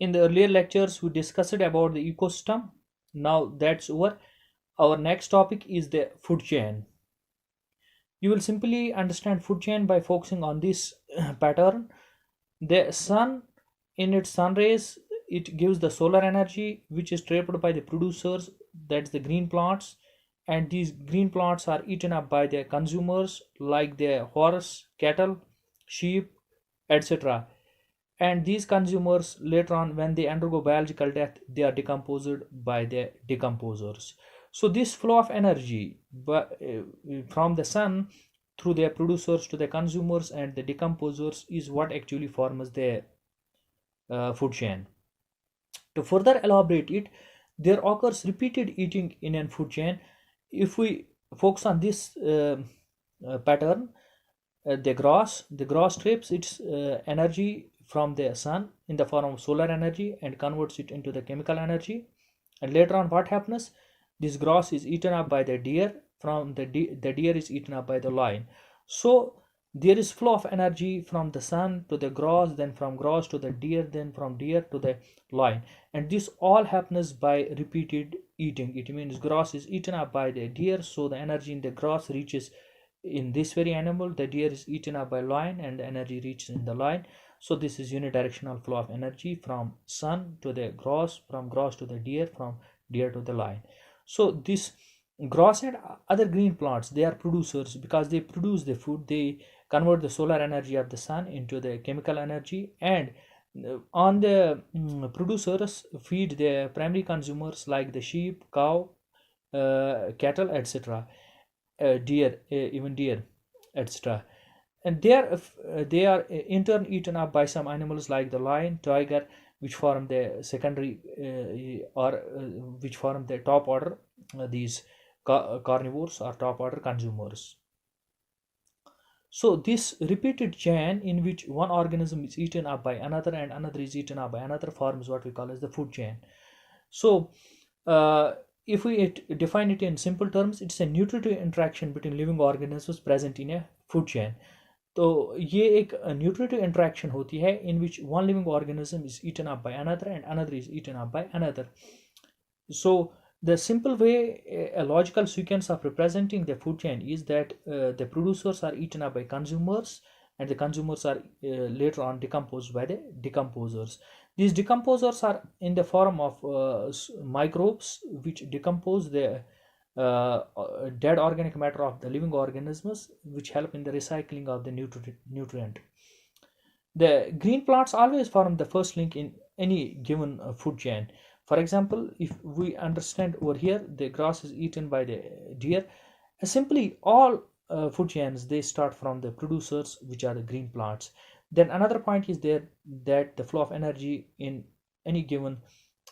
In the earlier lectures, we discussed about the ecosystem. Now that's over. Our next topic is the food chain. You will simply understand food chain by focusing on this pattern. The sun, in its sun rays, it gives the solar energy which is trapped by the producers, that's the green plants, and these green plants are eaten up by the consumers like the horse, cattle, sheep, etc. And these consumers later on, when they undergo biological death, they are decomposed by the decomposers. So this flow of energy from the sun through their producers to the consumers and the decomposers is what actually forms the food chain. To further elaborate it, there occurs repeated eating in a food chain. If we focus on this pattern, the grass strips its energy from the sun in the form of solar energy and converts it into the chemical energy. And later on, what happens? This grass is eaten up by the deer. From the deer is eaten up by the lion. So there is flow of energy from the sun to the grass, then from grass to the deer, then from deer to the lion, and this all happens by repeated eating. It means grass is eaten up by the deer, so the energy in the grass reaches in this very animal. The deer is eaten up by lion and the energy reaches in the lion. So this is unidirectional flow of energy from sun to the grass, from grass to the deer, from deer to the lion. So this grass and other green plants, they are producers because they produce the food. They convert the solar energy of the sun into the chemical energy, and on the producers feed the primary consumers like the sheep, cow, cattle, etc., deer, even deer, etc. And they are in turn eaten up by some animals like the lion, tiger, which form the secondary or which form the top order. These carnivores are top order consumers. So this repeated chain in which one organism is eaten up by another and another is eaten up by another forms what we call as the food chain. So if we define it in simple terms, it's a nutritive interaction between living organisms present in a food chain. तो ये एक nutritive interaction होती है in which one living organism is eaten up by another and another is eaten up by another. So the simple way, a logical sequence of representing the food chain is that the producers are eaten up by consumers and the consumers are later on decomposed by the decomposers. These decomposers are in the form of microbes which decompose the dead organic matter of the living organisms, which help in the recycling of the nutrient. The green plants always form the first link in any given food chain. For example, if we understand over here, the grass is eaten by the deer. Simply all food chains, they start from the producers, which are the green plants. Then another point is there that the flow of energy in any given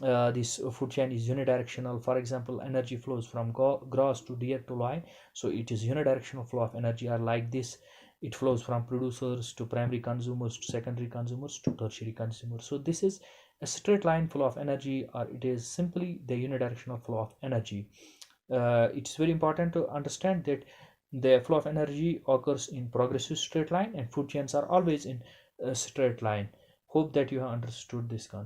this food chain is unidirectional. For example, energy flows from grass to deer to lion, so it is unidirectional flow of energy. Are like this, it flows from producers to primary consumers to secondary consumers to tertiary consumers. So this is a straight line flow of energy, or it is simply the unidirectional flow of energy. It's very important to understand that the flow of energy occurs in progressive straight line and food chains are always in a straight line. Hope that you have understood this concept.